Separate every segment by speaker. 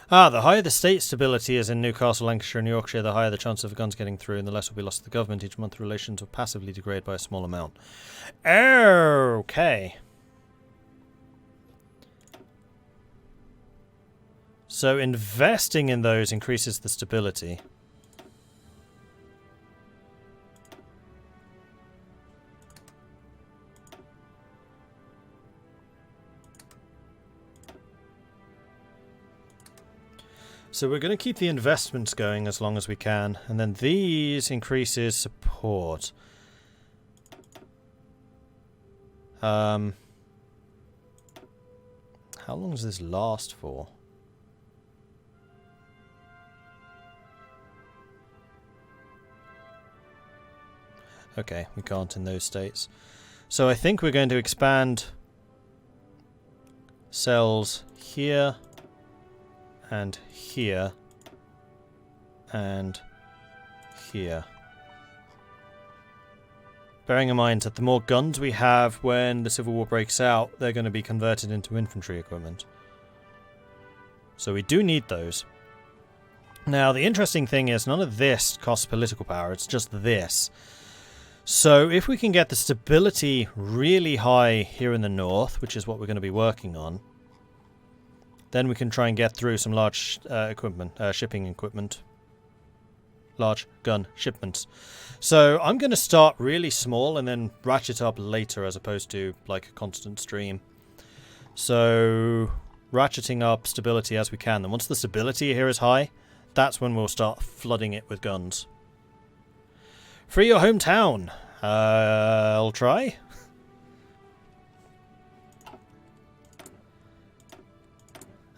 Speaker 1: The higher the state stability is in Newcastle, Lancashire and Yorkshire, the higher the chance of guns getting through and the less will be lost to the government. Each month relations will passively degrade by a small amount. Okay. So investing in those increases the stability. So we're going to keep the investments going as long as we can, and then these increases support. How long does this last for? Okay, we can't in those states. So I think we're going to expand cells here and here and here. Bearing in mind that the more guns we have when the Civil War breaks out, they're going to be converted into infantry equipment. So we do need those. Now the interesting thing is none of this costs political power, it's just this. So if we can get the stability really high here in the north, which is what we're going to be working on, then we can try and get through some large shipping equipment. Large gun shipments. So I'm going to start really small and then ratchet up later as opposed to like a constant stream. So ratcheting up stability as we can. And once the stability here is high, that's when we'll start flooding it with guns. Free your hometown. I'll try.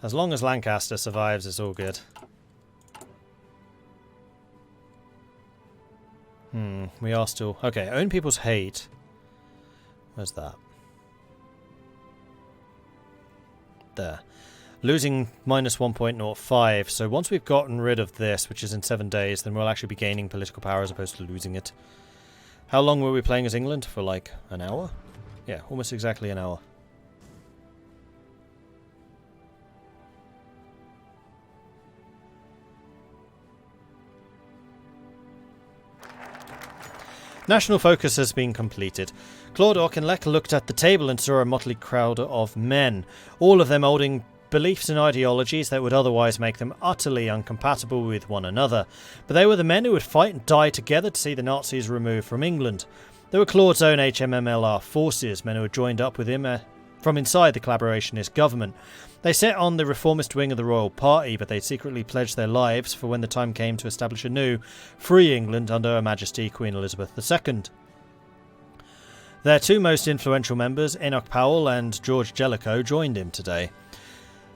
Speaker 1: As long as Lancaster survives, it's all good. We are still... Okay, own people's hate. Where's that? There. Losing minus 1.05. So once we've gotten rid of this, which is in 7 days, then we'll actually be gaining political power as opposed to losing it. How long were we playing as England? For like an hour? Yeah, almost exactly an hour. National focus has been completed. Claude Auchinleck looked at the table and saw a motley crowd of men, all of them holding beliefs and ideologies that would otherwise make them utterly incompatible with one another. But they were the men who would fight and die together to see the Nazis removed from England. They were Claude's own HMMLR forces, men who had joined up with him from inside the collaborationist government. They sat on the reformist wing of the royal party, but they secretly pledged their lives for when the time came to establish a new, free England under Her Majesty Queen Elizabeth II. Their two most influential members, Enoch Powell and George Jellicoe, joined him today.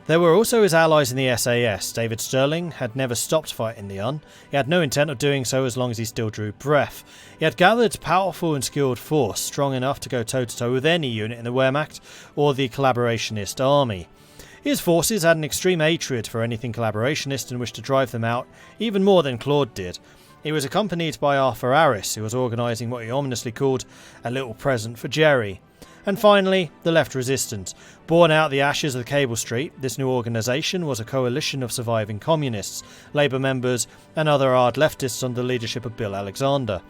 Speaker 1: There were also his allies in the SAS. David Stirling had never stopped fighting the Un. He had no intent of doing so as long as he still drew breath. He had gathered powerful and skilled force, strong enough to go toe-to-toe with any unit in the Wehrmacht or the collaborationist army. His forces had an extreme hatred for anything collaborationist and wished to drive them out even more than Claude did. He was accompanied by Arthur Harris, who was organising what he ominously called a little present for Jerry. And finally, the Left Resistance. Born out of the ashes of Cable Street, this new organisation was a coalition of surviving communists, Labour members and other hard leftists under the leadership of Bill Alexander.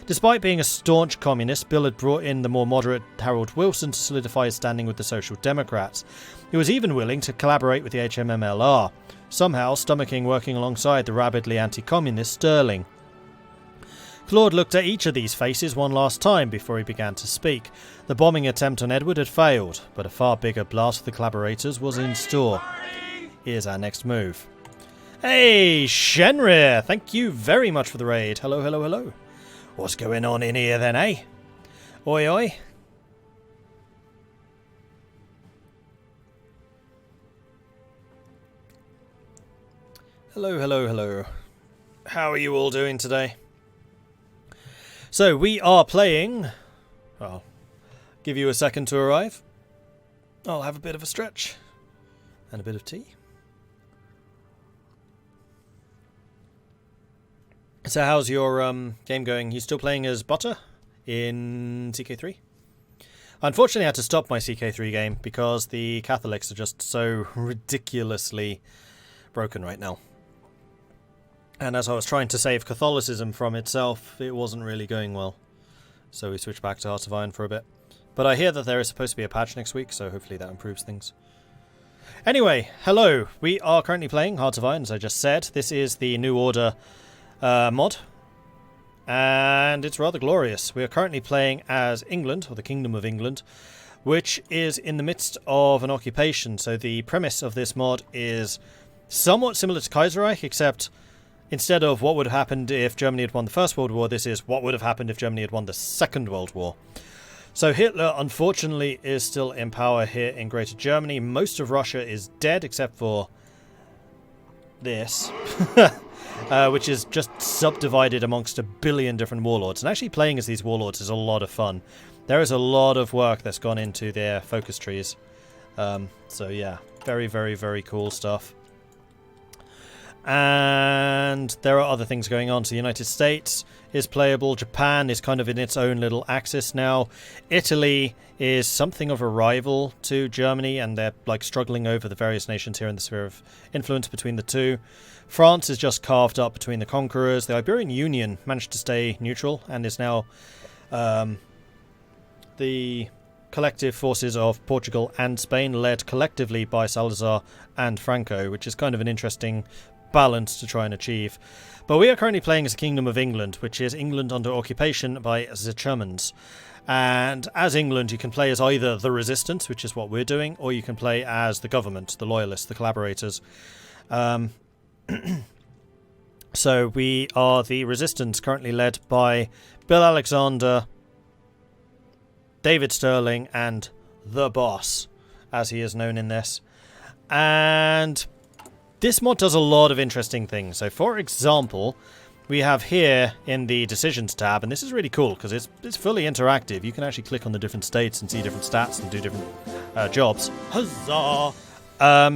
Speaker 1: Despite being a staunch communist, Bill had brought in the more moderate Harold Wilson to solidify his standing with the Social Democrats. He was even willing to collaborate with the HMMLR, somehow stomaching working alongside the rabidly anti-communist Stirling. Claude looked at each of these faces one last time before he began to speak. The bombing attempt on Edward had failed, but a far bigger blast for the collaborators was in store. Here's our next move. Hey, Shenrir! Thank you very much for the raid. Hello, hello, hello. What's going on in here then, eh? Oi, oi. Hello, hello, hello. How are you all doing today? So, we are playing... I'll give you a second to arrive. I'll have a bit of a stretch. And a bit of tea. So how's your game going? You still playing as Butter in CK3? Unfortunately, I had to stop my CK3 game because the Catholics are just so ridiculously broken right now. And as I was trying to save Catholicism from itself, it wasn't really going well. So we switched back to Hearts of Iron for a bit. But I hear that there is supposed to be a patch next week, so hopefully that improves things. Anyway, hello. We are currently playing Hearts of Iron, as I just said. This is the New Order mod. And it's rather glorious. We are currently playing as England, or the Kingdom of England, which is in the midst of an occupation. So the premise of this mod is somewhat similar to Kaiserreich, except instead of what would have happened if Germany had won the First World War, this is what would have happened if Germany had won the Second World War. So Hitler, unfortunately, is still in power here in Greater Germany. Most of Russia is dead, except for this, which is just subdivided amongst a billion different warlords. And actually playing as these warlords is a lot of fun. There is a lot of work that's gone into their focus trees. So yeah, very, very, very cool stuff. And there are other things going on. So the United States is playable. Japan is kind of in its own little axis now. Italy is something of a rival to Germany, and they're like struggling over the various nations here in the sphere of influence between the two. France is just carved up between the conquerors. The Iberian Union managed to stay neutral and is now the collective forces of Portugal and Spain, led collectively by Salazar and Franco, which is kind of an interesting balance to try and achieve. But we are currently playing as the Kingdom of England, which is England under occupation by the Germans. And as England, you can play as either the Resistance, which is what we're doing, or you can play as the government, the Loyalists, the Collaborators. So we are the Resistance, currently led by Bill Alexander, David Sterling, and the Boss, as he is known in this. And this mod does a lot of interesting things. So, for example, we have here in the Decisions tab, and this is really cool because it's fully interactive. You can actually click on the different states and see different stats and do different jobs. Huzzah!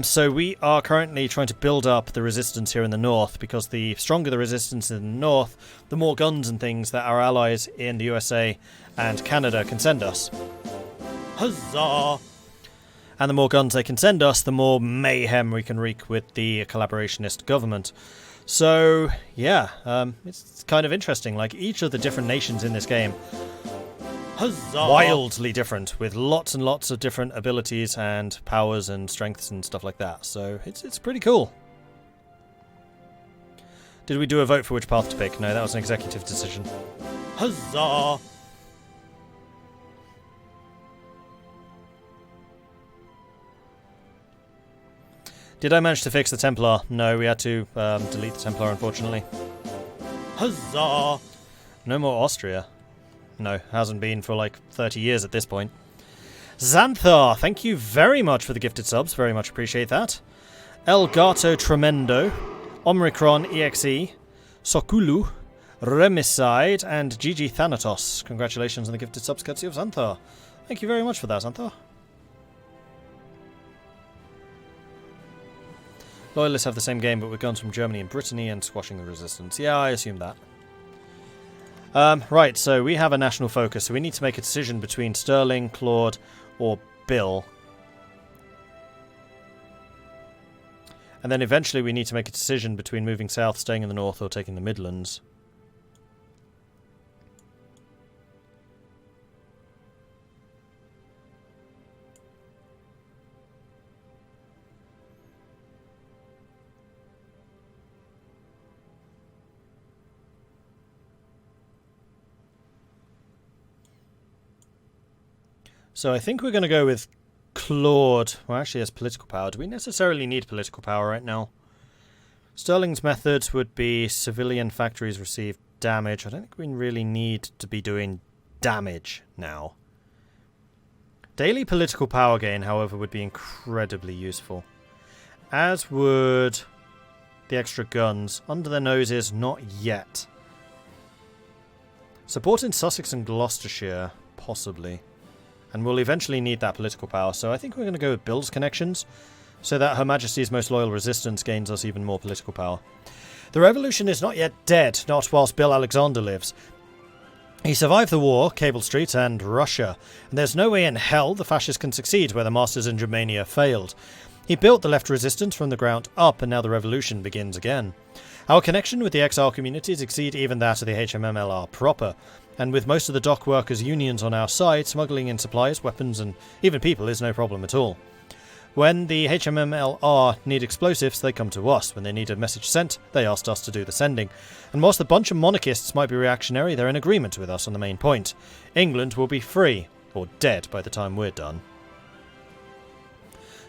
Speaker 1: So we are currently trying to build up the resistance here in the north, because the stronger the resistance in the north, the more guns and things that our allies in the USA and Canada can send us. Huzzah! And the more guns they can send us, the more mayhem we can wreak with the collaborationist government. So, yeah, it's kind of interesting. Like, each of the different nations in this game, huzzah, wildly different, with lots and lots of different abilities and powers and strengths and stuff like that. So, it's pretty cool. Did we do a vote for which path to pick? No, that was an executive decision. Huzzah! Did I manage to fix the Templar? No, we had to delete the Templar, unfortunately. Huzzah! No more Austria. No, hasn't been for like 30 years at this point. Xanthar, thank you very much for the gifted subs. Very much appreciate that. El Gato Tremendo, Omicron EXE, Sokulu, Remicide, and GG Thanatos. Congratulations on the gifted subs, courtesy of Xanthar. Thank you very much for that, Xanthar. Loyalists have the same game, but with guns from Germany and Brittany and squashing the resistance. Yeah, I assume that. Right, so we have a national focus, so we need to make a decision between Sterling, Claude, or Bill. And then eventually we need to make a decision between moving south, staying in the north, or taking the Midlands. So I think we're going to go with Claude. Well, actually, has political power. Do we necessarily need political power right now? Sterling's methods would be civilian factories receive damage. I don't think we really need to be doing damage now. Daily political power gain, however, would be incredibly useful. As would the extra guns. Under their noses, not yet. Support in Sussex and Gloucestershire, possibly. And we'll eventually need that political power, so I think we're going to go with Bill's connections, so that Her Majesty's Most Loyal Resistance gains us even more political power. The revolution is not yet dead, not whilst Bill Alexander lives. He survived the war, Cable Street, and Russia, and there's no way in hell the fascists can succeed where the masters in Germania failed. He built the left resistance from the ground up, and now the revolution begins again. Our connection with the exile communities exceed even that of the HMMLR proper, and with most of the dock workers' unions on our side, smuggling in supplies, weapons and even people is no problem at all. When the HMMLR need explosives, they come to us. When they need a message sent, they asked us to do the sending. And whilst the bunch of monarchists might be reactionary, they're in agreement with us on the main point. England will be free, or dead, by the time we're done.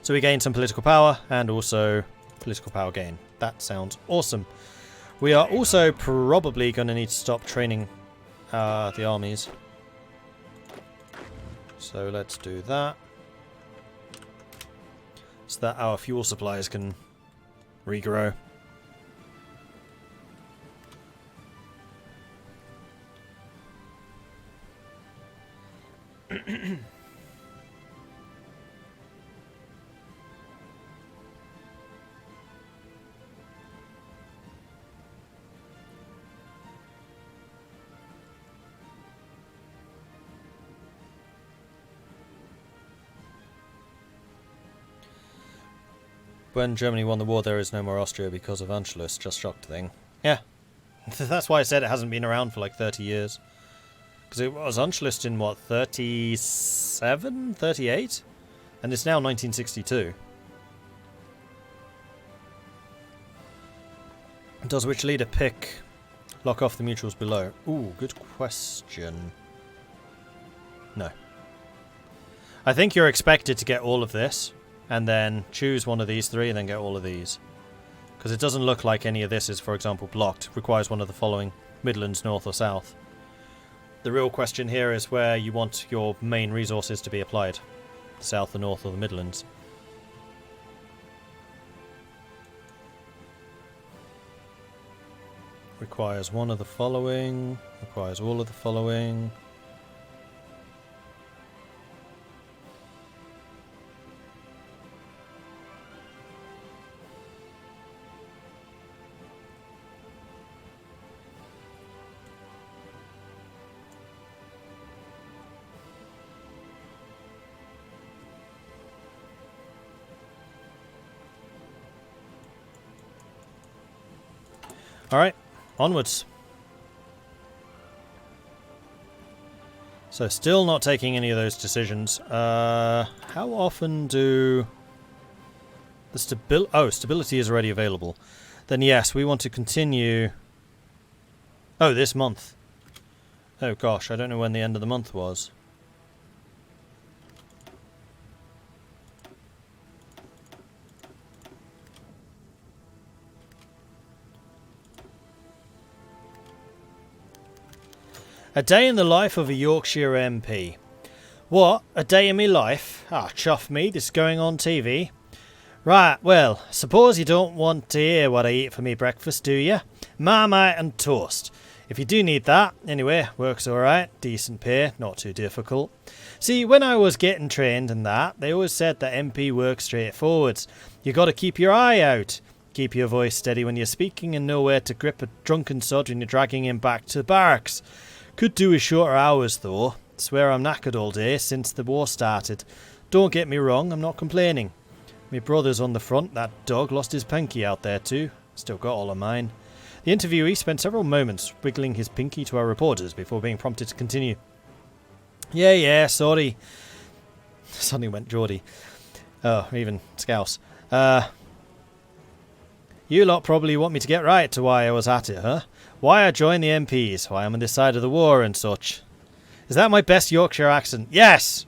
Speaker 1: So we gain some political power, and also political power gain. That sounds awesome. We are also probably going to need to stop training the armies. So let's do that. So that our fuel supplies can regrow. When Germany won the war, there is no more Austria because of Anschluss. Just shocked thing. Yeah. That's why I said it hasn't been around for like 30 years. Because it was Anschluss in, what, 37? 38? And it's now 1962. Does which leader pick lock off the mutuals below? Ooh, good question. No. I think you're expected to get all of this. And then choose one of these three and then get all of these. Because it doesn't look like any of this is, for example, blocked. It requires one of the following: Midlands, North or South. The real question here is where you want your main resources to be applied. The South, the North or the Midlands. Requires one of the following. Requires all of the following. Alright, onwards. So still not taking any of those decisions. How often do the stability is already available. Then yes, we want to continue. Oh, this month. Oh gosh, I don't know when the end of the month was. A day in the life of a Yorkshire MP. What? A day in me life? Ah, chuff me, this is going on TV. Right, well, suppose you don't want to hear what I eat for me breakfast, do you? Marmite and toast. If you do need that, anyway, works alright, decent pay, not too difficult. See, when I was getting trained and that, they always said that MP works straightforwards. You gotta keep your eye out. Keep your voice steady when you're speaking and know where to grip a drunken sod when you're dragging him back to the barracks. Could do with shorter hours though. Swear I'm knackered all day since the war started. Don't get me wrong, I'm not complaining. My brother's on the front, that dog lost his pinky out there too. Still got all of mine. The interviewee spent several moments wiggling his pinky to our reporters before being prompted to continue. Yeah, sorry. Suddenly went Geordie. Oh, even Scouse. You lot probably want me to get right to why I was at it, huh? Why I joined the MPs, why I'm on this side of the war and such. Is that my best Yorkshire accent? Yes!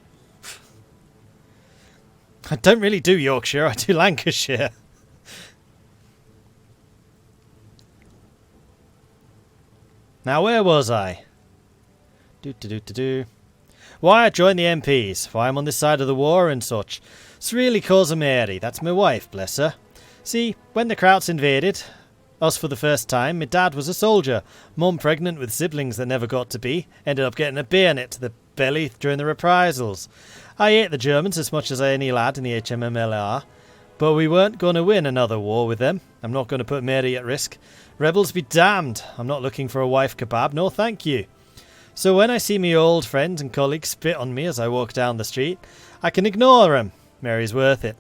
Speaker 1: I don't really do Yorkshire, I do Lancashire. Now where was I? Why I joined the MPs, why I'm on this side of the war and such. It's really cause of Mary, that's my wife, bless her. See, when the Krauts invaded us for the first time, my dad was a soldier. Mum pregnant with siblings that never got to be. Ended up getting a bayonet to the belly during the reprisals. I hate the Germans as much as any lad in the HMMLR. But we weren't going to win another war with them. I'm not going to put Mary at risk. Rebels be damned. I'm not looking for a wife kebab, no thank you. So when I see me old friends and colleagues spit on me as I walk down the street, I can ignore them. Mary's worth it.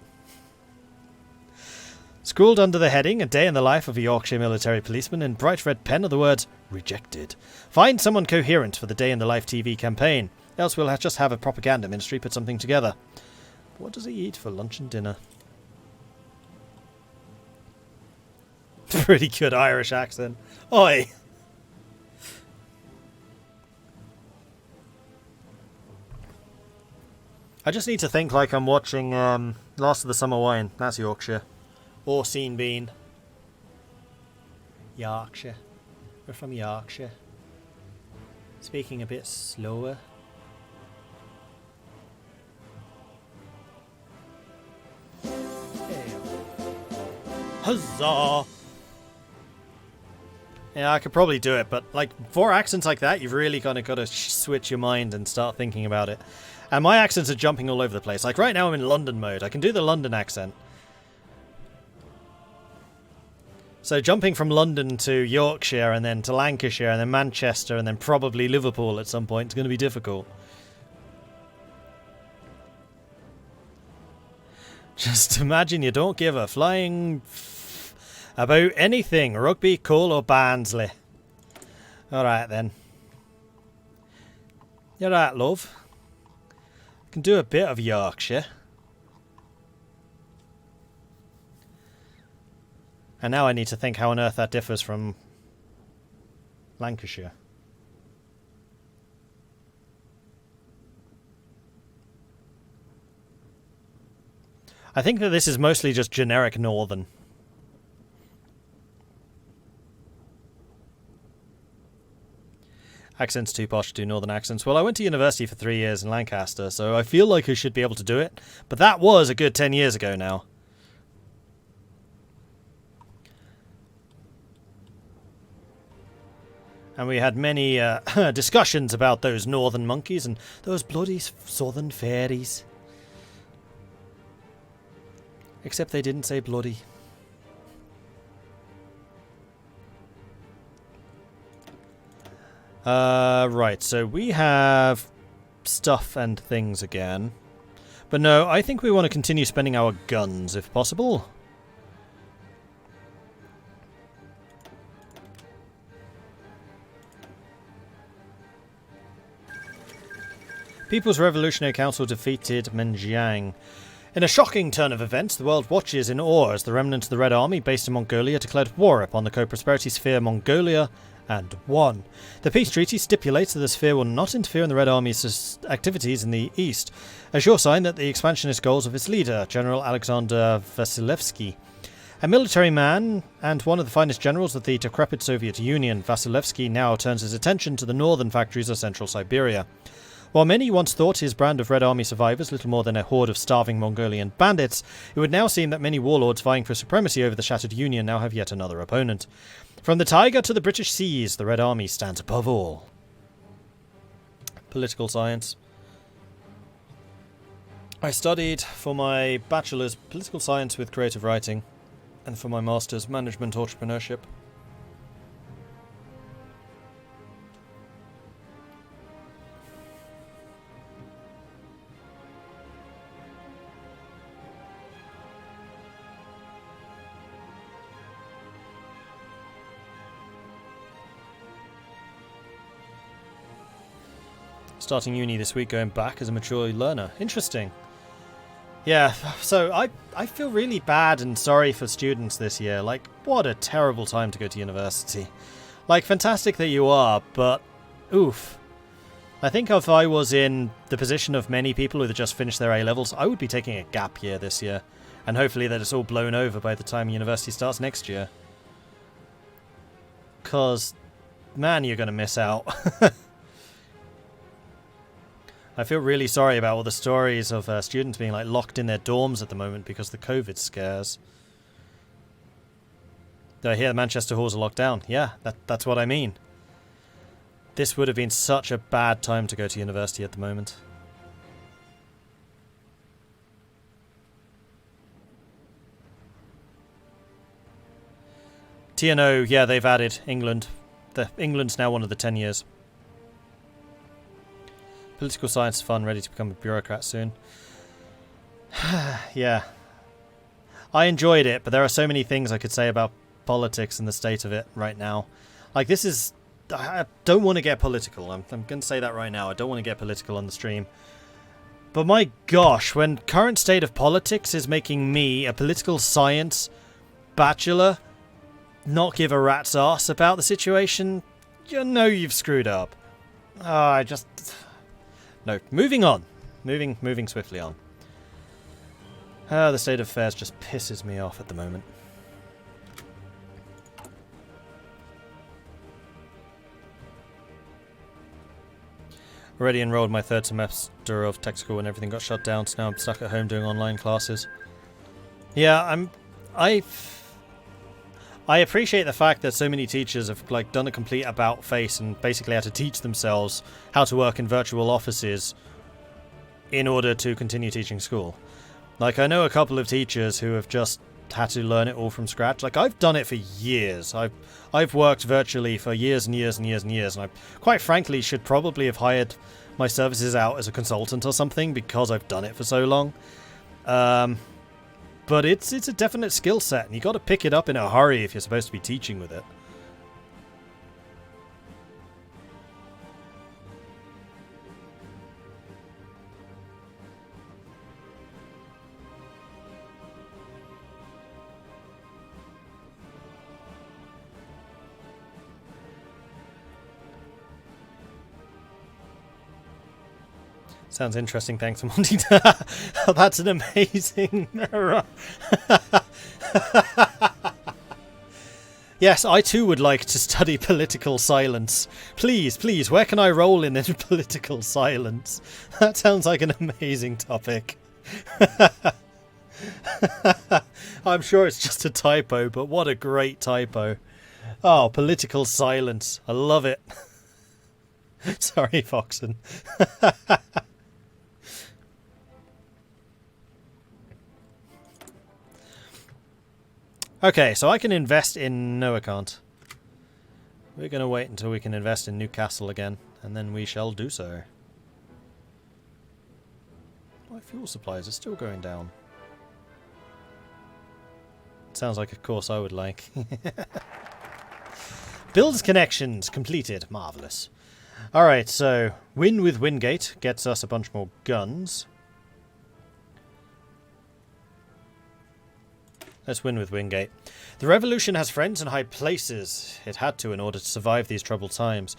Speaker 1: Scrawled under the heading, A Day in the Life of a Yorkshire Military Policeman, in bright red pen are the words, Rejected. Find someone coherent for the Day in the Life TV campaign, else we'll just have a propaganda ministry put something together. What does he eat for lunch and dinner? Pretty good Irish accent. Oi! I just need to think like I'm watching Last of the Summer Wine. That's Yorkshire. Or Scene Bean. Yorkshire. We're from Yorkshire. Speaking a bit slower. Huzzah! Yeah, I could probably do it, but like for accents like that, you've really kind of got to switch your mind and start thinking about it. And my accents are jumping all over the place. Like right now I'm in London mode. I can do the London accent. So jumping from London to Yorkshire and then to Lancashire and then Manchester and then probably Liverpool at some point is going to be difficult. Just imagine you don't give a flying about anything. Rugby, coal or Barnsley. Alright then. You're right, love. I can do a bit of Yorkshire. And now I need to think how on earth that differs from Lancashire. I think that this is mostly just generic northern. Accents too posh to do northern accents. Well, I went to university for 3 years in Lancaster, so I feel like I should be able to do it. But that was a good 10 years ago now. And we had many discussions about those northern monkeys and those bloody southern fairies. Except they didn't say bloody. Right, so we have stuff and things again. But no, I think we want to continue spending our guns if possible. People's Revolutionary Council defeated Menjiang. In a shocking turn of events, the world watches in awe as the remnants of the Red Army based in Mongolia declared war upon the co-prosperity sphere Mongolia and won. The peace treaty stipulates that the sphere will not interfere in the Red Army's activities in the east, a sure sign that the expansionist goals of its leader, General Alexander Vasilevsky. A military man and one of the finest generals of the decrepit Soviet Union, Vasilevsky now turns his attention to the northern factories of central Siberia. While many once thought his brand of Red Army survivors little more than a horde of starving Mongolian bandits, it would now seem that many warlords vying for supremacy over the shattered Union now have yet another opponent. From the Tiger to the British seas, the Red Army stands above all. Political science. I studied for my bachelor's political science with creative writing, and for my master's management entrepreneurship. Starting uni this week, going back as a mature learner. Interesting. Yeah, so I feel really bad and sorry for students this year. Like, what a terrible time to go to university. Like, fantastic that you are, but oof. I think if I was in the position of many people who had just finished their A-levels, I would be taking a gap year this year. And hopefully that it's all blown over by the time university starts next year. 'Cause, man, you're going to miss out. I feel really sorry about all the stories of students being like locked in their dorms at the moment because of the COVID scares. I hear the Manchester halls are locked down. Yeah, that's what I mean. This would have been such a bad time to go to university at the moment. TNO, yeah, they've added England. England's now one of the 10 years. Political science fun, ready to become a bureaucrat soon. Yeah. I enjoyed it, but there are so many things I could say about politics and the state of it right now. Like, this is... I don't want to get political. I'm going to say that right now. I don't want to get political on the stream. But my gosh, when current state of politics is making me, a political science bachelor, not give a rat's ass about the situation, you know you've screwed up. I just... No, moving on. Moving swiftly on. The state of affairs just pisses me off at the moment. Already enrolled my third semester of tech school and everything got shut down, so now I'm stuck at home doing online classes. Yeah, I appreciate the fact that so many teachers have like done a complete about face and basically had to teach themselves how to work in virtual offices in order to continue teaching school. Like, I know a couple of teachers who have just had to learn it all from scratch. Like, I've done it for years. I've worked virtually for years and years and years and years, and I quite frankly should probably have hired my services out as a consultant or something because I've done it for so long. But it's a definite skill set, and you got to pick it up in a hurry if you're supposed to be teaching with it. Sounds interesting, thanks for wanting to... Oh, that's an amazing mirror. Yes, I too would like to study political silence. Please, please, where can I roll in political silence? That sounds like an amazing topic. I'm sure it's just a typo, but what a great typo. Oh, political silence. I love it. Sorry, Foxen. Okay, so I can invest in... No, I can't. We're going to wait until we can invest in Newcastle again, and then we shall do so. My fuel supplies are still going down. Sounds like a course I would like. Builds connections completed. Marvellous. Alright, so win with Wingate gets us a bunch more guns. Let's win with Wingate. The revolution has friends in high places. It had to in order to survive these troubled times.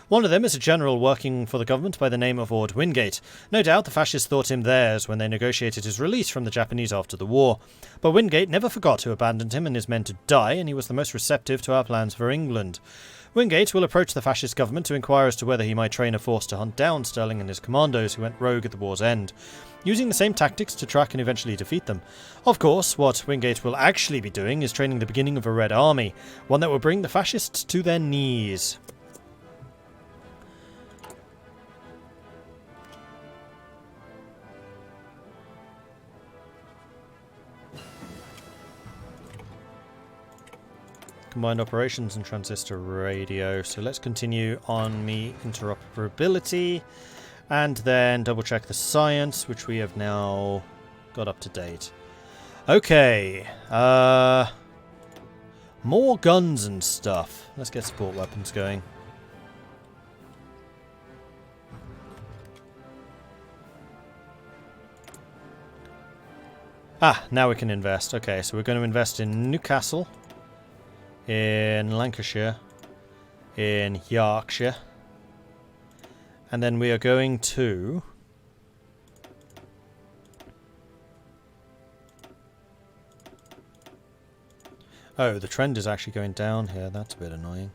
Speaker 1: One of them is a general working for the government by the name of Lord Wingate. No doubt the fascists thought him theirs when they negotiated his release from the Japanese after the war. But Wingate never forgot who abandoned him and his men to die, and he was the most receptive to our plans for England. Wingate will approach the fascist government to inquire as to whether he might train a force to hunt down Sterling and his commandos who went rogue at the war's end, using the same tactics to track and eventually defeat them. Of course, what Wingate will actually be doing is training the beginning of a Red Army, one that will bring the fascists to their knees. Combined operations and transistor radio. So let's continue on me interoperability and then double check the science, which we have now got up to date. Okay, more guns and stuff. Let's get support weapons going. Ah, now we can invest. Okay, so we're going to invest in Newcastle, in Lancashire, in Yorkshire, and then we are going to... Oh, the trend is actually going down here. That's a bit annoying.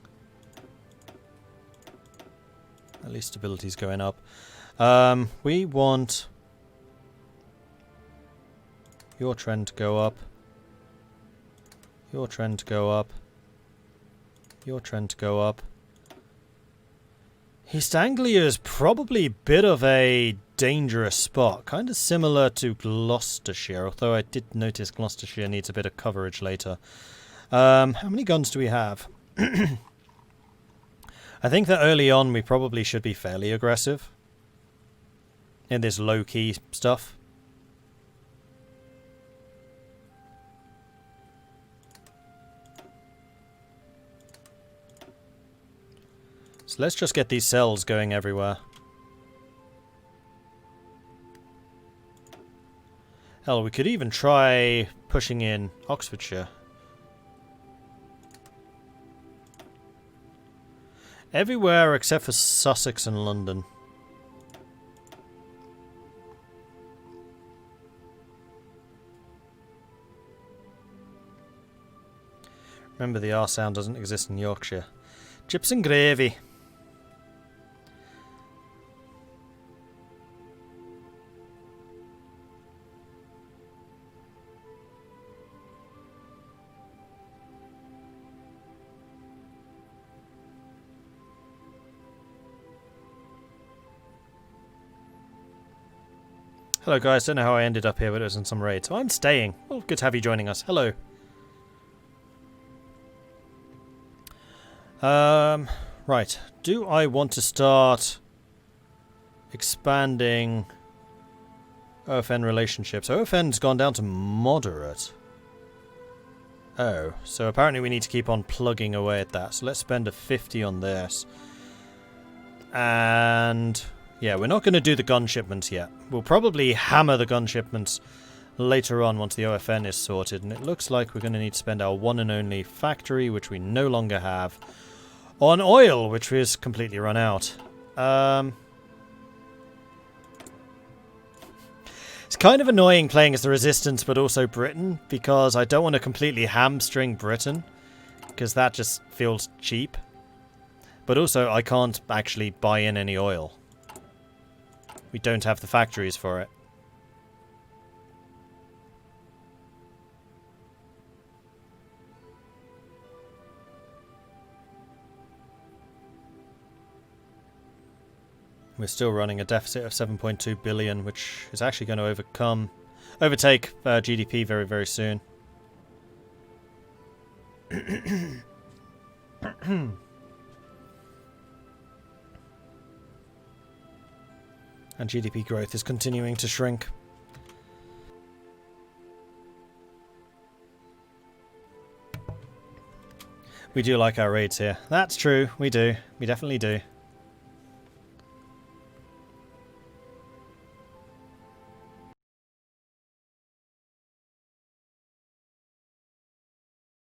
Speaker 1: At least stability's going up. We want your trend to go up. Your trend to go up. Your trend to go up. East Anglia is probably a bit of a dangerous spot. Kind of similar to Gloucestershire, although I did notice Gloucestershire needs a bit of coverage later. How many guns do we have? I think that early on we probably should be fairly aggressive in this low-key stuff. So let's just get these cells going everywhere. Hell, we could even try pushing in Oxfordshire. Everywhere except for Sussex and London. Remember, the R sound doesn't exist in Yorkshire. Chips and gravy. Hello guys, don't know how I ended up here, but it was in some raid, so I'm staying. Well, good to have you joining us. Hello. Right. Do I want to start expanding OFN relationships? OFN's gone down to moderate. Oh, so apparently we need to keep on plugging away at that. So let's spend a 50 on this. And yeah, we're not going to do the gun shipments yet. We'll probably hammer the gun shipments later on once the OFN is sorted. And it looks like we're going to need to spend our one and only factory, which we no longer have, on oil, which is completely run out. It's kind of annoying playing as the Resistance, but also Britain, because I don't want to completely hamstring Britain, because that just feels cheap. But also, I can't actually buy in any oil. We don't have the factories for it. We're still running a deficit of 7.2 billion, which is actually going to overtake GDP very, very soon. And GDP growth is continuing to shrink. We do like our raids here. That's true, we do. We definitely do.